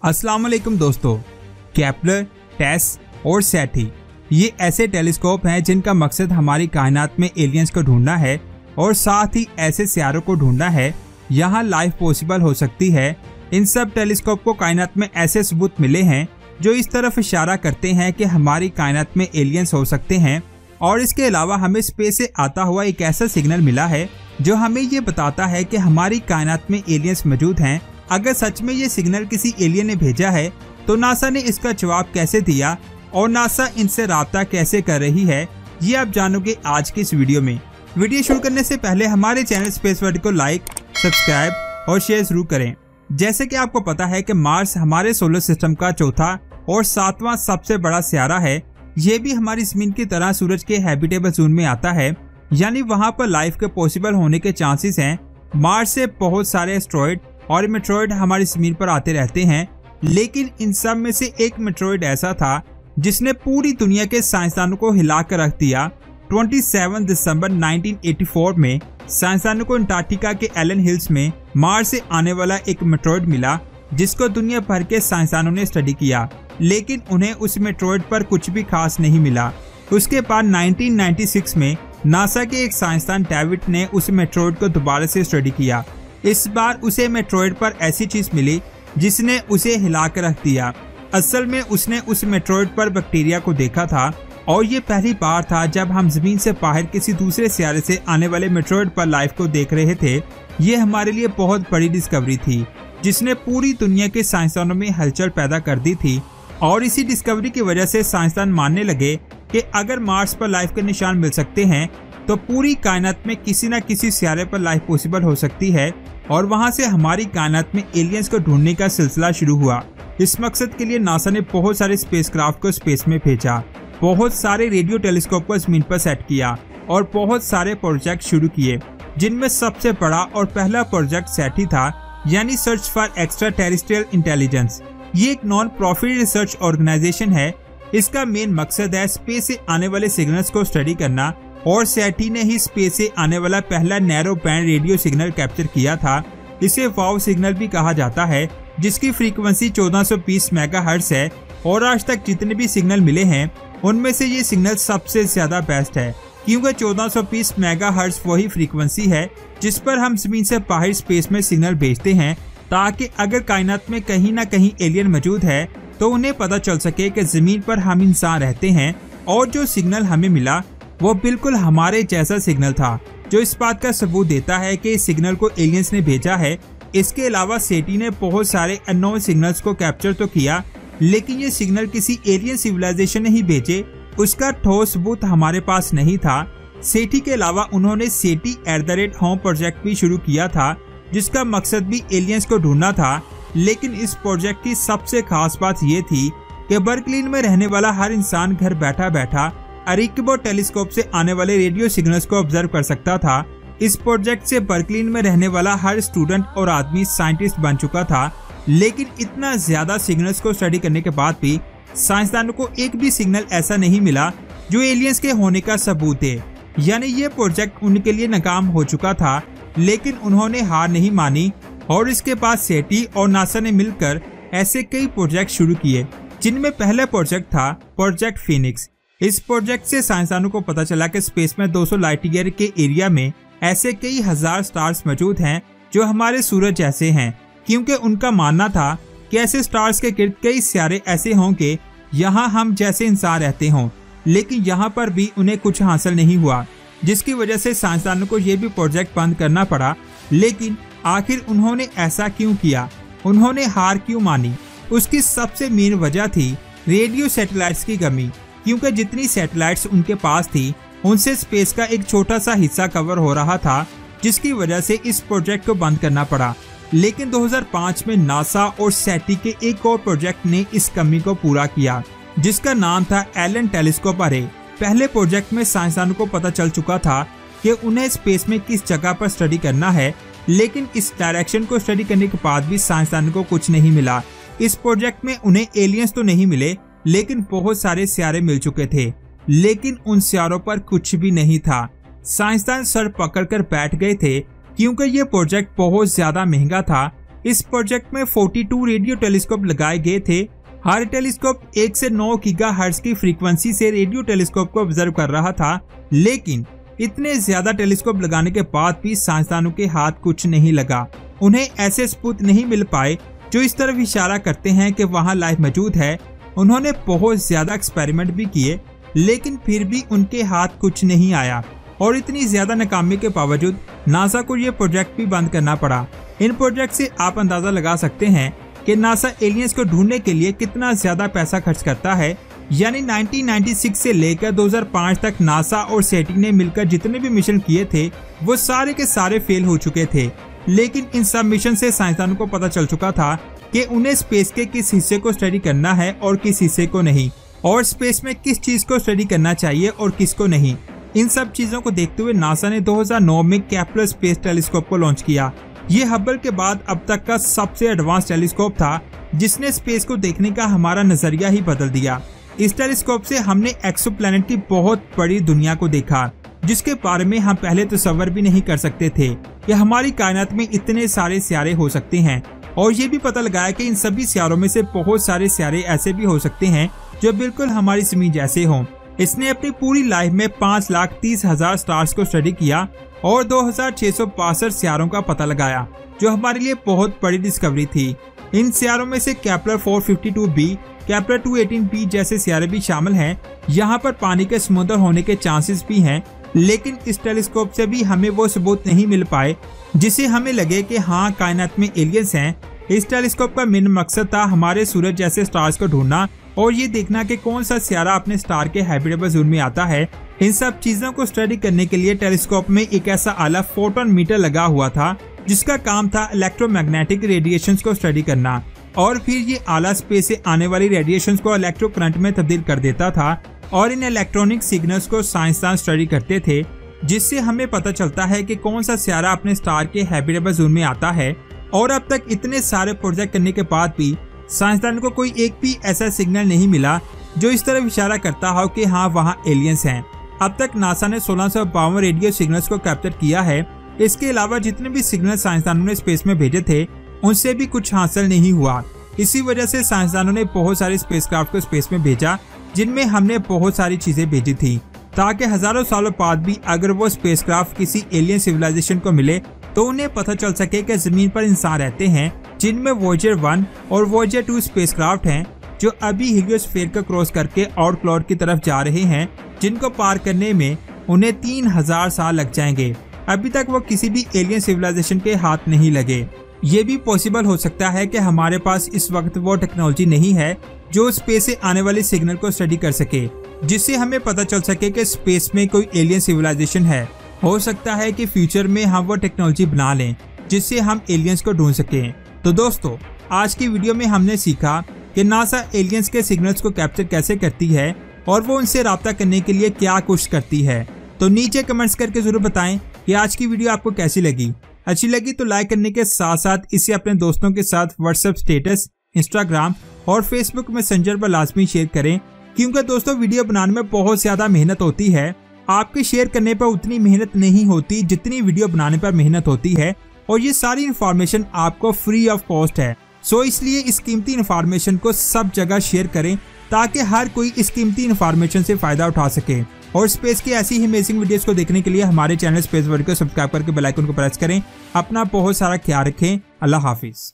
अस्सलाम वालेकुम दोस्तों। केपलर, टेस और सेटी ये ऐसे टेलीस्कोप हैं जिनका मकसद हमारी कायनात में एलियंस को ढूंढना है और साथ ही ऐसे सियारों को ढूंढना है यहाँ लाइफ पॉसिबल हो सकती है। इन सब टेलीस्कोप को कायनात में ऐसे सबूत मिले हैं जो इस तरफ इशारा करते हैं कि हमारी कायनात में एलियंस हो सकते हैं। और इसके अलावा हमें स्पेस से आता हुआ एक ऐसा सिग्नल मिला है जो हमें ये बताता है कि हमारी कायनात में एलियंस मौजूद हैं। अगर सच में ये सिग्नल किसी एलियन ने भेजा है तो नासा ने इसका जवाब कैसे दिया और नासा इनसे राब्ता कैसे कर रही है, ये आप जानोगे आज की इस वीडियो में। वीडियो शुरू करने से पहले हमारे चैनल स्पेस वर्ल्ड को लाइक, सब्सक्राइब और शेयर जरूर करें। जैसे कि आपको पता है कि मार्स हमारे सोलर सिस्टम का चौथा और सातवां सबसे बड़ा सियारा है। ये भी हमारी जमीन की तरह सूरज के हैबिटेबल जोन में आता है, यानी वहाँ पर लाइफ के पॉसिबल होने के चांसेस हैं। मार्स से बहुत सारे एस्ट्रॉइड और मेट्रॉइड हमारी जमीन पर आते रहते हैं, लेकिन इन सब में से एक मेट्रॉइड ऐसा था जिसने पूरी दुनिया के साइंसदानों को हिला कर रख दिया। 27 दिसंबर 1984 में साइंसदानों को अंटार्कटिका के एलन हिल्स में मार्स से आने वाला एक मेट्रॉइड मिला जिसको दुनिया भर के साइंसदानों ने स्टडी किया, लेकिन उन्हें उस मेट्रॉइड पर कुछ भी खास नहीं मिला। उसके बाद 1996 में नासा के एक साइंसदान डेविड ने उस मेट्रॉइड को दोबारा से स्टडी किया। इस बार उसे मेट्रॉइड पर ऐसी चीज मिली जिसने उसे हिला कर रख दिया। असल में उसने उस मेट्रॉइड पर बैक्टीरिया को देखा था और ये पहली बार था जब हम जमीन से बाहर किसी दूसरे सियारे से आने वाले मेट्रॉइड पर लाइफ को देख रहे थे। ये हमारे लिए बहुत बड़ी डिस्कवरी थी जिसने पूरी दुनिया के साइंसदानों में हलचल पैदा कर दी थी। और इसी डिस्कवरी की वजह से साइंसदान मानने लगे कि अगर मार्स पर लाइफ के निशान मिल सकते हैं तो पूरी कायनात में किसी न किसी सियारे पर लाइफ पॉसिबल हो सकती है। और वहां से हमारी कायनात में एलियंस को ढूंढने का सिलसिला शुरू हुआ। इस मकसद के लिए नासा ने बहुत सारे स्पेसक्राफ्ट को स्पेस में भेजा, बहुत सारे रेडियो टेलीस्कोप को जमीन पर सेट किया और बहुत सारे प्रोजेक्ट शुरू किए, जिनमें सबसे बड़ा और पहला प्रोजेक्ट सेटी था, यानी search for extra terrestrial intelligence. ये एक नॉन प्रॉफिट रिसर्च ऑर्गेनाइजेशन है। इसका मेन मकसद है स्पेस से आने वाले सिग्नल्स को स्टडी करना, और सेटी ने ही स्पेस से आने वाला पहला narrow band radio signal capture किया था। इसे वाव सिग्नल भी कहा जाता है, जिसकी फ्रीक्वेंसी 1420 मेगाहर्ट्ज है। और आज तक जितने भी सिग्नल मिले हैं उनमें से ये सिग्नल सबसे ज्यादा बेस्ट है, क्योंकि 1420 मेगाहर्ट्ज वही फ्रीक्वेंसी है जिस पर हम जमीन से बाहर स्पेस में सिग्नल भेजते हैं, ताकि अगर कायनात में कहीं ना कहीं एलियन मौजूद है तो उन्हें पता चल सके कि जमीन पर हम इंसान रहते हैं। और जो सिग्नल हमें मिला वो बिल्कुल हमारे जैसा सिग्नल था, जो इस बात का सबूत देता है कि इस सिग्नल को एलियंस ने भेजा है। इसके अलावा सेटी ने बहुत सारे अननोन सिग्नल्स को कैप्चर तो किया, लेकिन ये सिग्नल किसी एलियन सिविलाइजेशन ने ही भेजे, उसका ठोस सबूत हमारे पास नहीं था। सेटी के अलावा उन्होंने SETI@home प्रोजेक्ट भी शुरू किया था, जिसका मकसद भी एलियंस को ढूंढना था। लेकिन इस प्रोजेक्ट की सबसे खास बात ये थी कि बर्कली में रहने वाला हर इंसान घर बैठा बैठा अरेकबो टेलीस्कोप से आने वाले रेडियो सिग्नल्स को ऑब्जर्व कर सकता था। इस प्रोजेक्ट से बर्कली में रहने वाला हर स्टूडेंट और आदमी साइंटिस्ट बन चुका था, लेकिन इतना ज्यादा सिग्नल्स को स्टडी करने के बाद भी साइंसदानों को एक भी सिग्नल ऐसा नहीं मिला जो एलियंस के होने का सबूत दे। यानी ये प्रोजेक्ट उनके लिए नाकाम हो चुका था, लेकिन उन्होंने हार नहीं मानी और इसके बाद सेटी और नासा ने मिलकर ऐसे कई प्रोजेक्ट शुरू किए, जिनमें पहला प्रोजेक्ट था प्रोजेक्ट फिनिक्स। इस प्रोजेक्ट से साइंसदानों को पता चला कि स्पेस में 200 लाइट ईयर के एरिया में ऐसे कई हजार स्टार्स मौजूद हैं जो हमारे सूरज जैसे हैं, क्योंकि उनका मानना था कि ऐसे स्टार्स के गिर्द कई सियारे ऐसे होंगे यहाँ हम जैसे इंसान रहते हों, लेकिन यहाँ पर भी उन्हें कुछ हासिल नहीं हुआ, जिसकी वजह से साइंसदानों को ये भी प्रोजेक्ट बंद करना पड़ा। लेकिन आखिर उन्होंने ऐसा क्यों किया, उन्होंने हार क्यों मानी? उसकी सबसे मेन वजह थी रेडियो सैटेलाइट्स की कमी, क्योंकि जितनी सैटेलाइट्स उनके पास थी उनसे स्पेस का एक छोटा सा हिस्सा कवर हो रहा था, जिसकी वजह से इस प्रोजेक्ट को बंद करना पड़ा। लेकिन 2005 में नासा और सेटी के एक और प्रोजेक्ट ने इस कमी को पूरा किया, जिसका नाम था एलन टेलीस्कोप अरे। पहले प्रोजेक्ट में साइंसदानों को पता चल चुका था कि उन्हें स्पेस में किस जगह पर स्टडी करना है, लेकिन इस डायरेक्शन को स्टडी करने के बाद भी साइंसदानों को कुछ नहीं मिला। इस प्रोजेक्ट में उन्हें एलियंस तो नहीं मिले, लेकिन बहुत सारे सियारे मिल चुके थे, लेकिन उन सियारों पर कुछ भी नहीं था। साइंसदान सर पकड़कर बैठ गए थे, क्योंकि ये प्रोजेक्ट बहुत ज्यादा महंगा था इस प्रोजेक्ट में 42 रेडियो टेलीस्कोप लगाए गए थे। हर टेलीस्कोप 1 से 9 गीगाहर्ट्ज की फ्रीक्वेंसी से रेडियो टेलीस्कोप को ऑब्जर्व कर रहा था, लेकिन इतने ज्यादा टेलीस्कोप लगाने के बाद भी साइंसदानों के हाथ कुछ नहीं लगा। उन्हें ऐसे सबूत नहीं मिल पाए जो इस तरफ इशारा करते हैं कि वहां लाइफ मौजूद है। उन्होंने बहुत ज्यादा एक्सपेरिमेंट भी किए, लेकिन फिर भी उनके हाथ कुछ नहीं आया और इतनी ज्यादा नाकामी के बावजूद नासा को ये प्रोजेक्ट भी बंद करना पड़ा। इन प्रोजेक्ट से आप अंदाजा लगा सकते हैं कि नासा एलियंस को ढूंढने के लिए कितना ज्यादा पैसा खर्च करता है। यानी 1996 से लेकर 2005 तक नासा और सेटी ने मिलकर जितने भी मिशन किए थे वो सारे के सारे फेल हो चुके थे। लेकिन इन सब मिशन से साइंसदानों को पता चल चुका था कि उन्हें स्पेस के किस हिस्से को स्टडी करना है और किस हिस्से को नहीं, और स्पेस में किस चीज को स्टडी करना चाहिए और किसको नहीं। इन सब चीजों को देखते हुए नासा ने 2009 में केपलर स्पेस टेलीस्कोप को लॉन्च किया। ये हबल के बाद अब तक का सबसे एडवांस टेलीस्कोप था जिसने स्पेस को देखने का हमारा नजरिया ही बदल दिया। इस टेलीस्कोप से हमने एक्सोप्लैनेट की बहुत बड़ी दुनिया को देखा जिसके बारे में हम पहले तसव्वुर भी नहीं कर सकते थे कि हमारी कायनात में इतने सारे सियारे हो सकते हैं। और ये भी पता लगाया कि इन सभी सियारों में से बहुत सारे सियारे ऐसे भी हो सकते हैं जो बिल्कुल हमारी ज़मीन जैसे हों। इसने अपनी पूरी लाइफ में 5,30,000 स्टार्स को स्टडी किया और 2,662 सियारों का पता लगाया, जो हमारे लिए बहुत बड़ी डिस्कवरी थी। इन सियारों में से केपलर 452b, केपलर 218b जैसे सियारे भी शामिल हैं। यहाँ पर पानी के समुद्र होने के चांसेस भी हैं, लेकिन इस टेलीस्कोप से भी हमें वो सबूत नहीं मिल पाए जिसे हमें लगे कि हाँ कायनात में एलियंस हैं। इस टेलीस्कोप का मेन मकसद था हमारे सूरज जैसे स्टार्स को ढूंढना और ये देखना कि कौन सा सियारा अपने स्टार के हैबिटेबल जोन में आता है। इन सब चीजों को स्टडी करने के लिए टेलीस्कोप में एक ऐसा आला फोटोन मीटर लगा हुआ था जिसका काम था इलेक्ट्रोमैग्नेटिक रेडिएशंस को स्टडी करना, और फिर ये आला स्पेस से आने वाली रेडिएशंस को इलेक्ट्रो करंट में तब्दील कर देता था और इन इलेक्ट्रॉनिक सिग्नल्स को साइंसदान स्टडी करते थे, जिससे हमें पता चलता है कि कौन सा सियारा अपने स्टार के हैबिटेबल जोन में आता है। और अब तक इतने सारे प्रोजेक्ट करने के बाद भी साइंसदान को कोई एक भी ऐसा सिग्नल नहीं मिला जो इस तरफ इशारा करता हो कि हाँ वहाँ एलियंस हैं। अब तक नासा ने 1652 रेडियो सिग्नल्स को कैप्चर किया है। इसके अलावा जितने भी सिग्नल साइंसदानों ने स्पेस में भेजे थे उनसे भी कुछ हासिल नहीं हुआ। इसी वजह से साइंसदानों ने बहुत सारे स्पेसक्राफ्ट को स्पेस में भेजा जिनमें हमने बहुत सारी चीजें भेजी थी, ताकि हजारों सालों बाद भी अगर वो स्पेसक्राफ्ट किसी एलियन सिविलाइजेशन को मिले तो उन्हें पता चल सके कि जमीन पर इंसान रहते हैं, जिनमें वॉयेजर 1 और वॉयेजर 2 स्पेसक्राफ्ट हैं जो अभी हीलियोस्फीयर को क्रॉस करके आउट क्लाउड की तरफ जा रहे हैं, जिनको पार करने में उन्हें 3000 साल लग जाएंगे। अभी तक वो किसी भी एलियन सिविलाइजेशन के हाथ नहीं लगे। ये भी पॉसिबल हो सकता है कि हमारे पास इस वक्त वो टेक्नोलॉजी नहीं है जो स्पेस से आने वाले सिग्नल को स्टडी कर सके, जिससे हमें पता चल सके कि स्पेस में कोई एलियन सिविलाइजेशन है। हो सकता है कि फ्यूचर में हम वो टेक्नोलॉजी बना लें जिससे हम एलियंस को ढूंढ सकें। तो दोस्तों, आज की वीडियो में हमने सीखा कि नासा एलियंस के सिग्नल्स को कैप्चर कैसे करती है और वो उनसे राब्ता करने के लिए क्या कोशिश करती है। तो नीचे कमेंट्स करके जरूर बताएं कि आज की वीडियो आपको कैसी लगी। अच्छी लगी तो लाइक करने के साथ साथ इसे अपने दोस्तों के साथ व्हाट्सएप स्टेटस, इंस्टाग्राम और फेसबुक मैसेंजर पर लाजमी शेयर करें, क्योंकि दोस्तों वीडियो बनाने में बहुत ज्यादा मेहनत होती है। आपके शेयर करने पर उतनी मेहनत नहीं होती जितनी वीडियो बनाने पर मेहनत होती है, और ये सारी इन्फॉर्मेशन आपको फ्री ऑफ कॉस्ट है। सो इसलिए इस कीमती इन्फॉर्मेशन को सब जगह शेयर करें ताकि हर कोई इस कीमती इन्फॉर्मेशन से फायदा उठा सके। और स्पेस की ऐसी ही अमेजिंग वीडियोस को देखने के लिए हमारे चैनल स्पेस वर्ल्ड को सब्सक्राइब करके बेल आइकन को प्रेस करें। अपना बहुत सारा ख्याल रखें। अल्लाह हाफिज।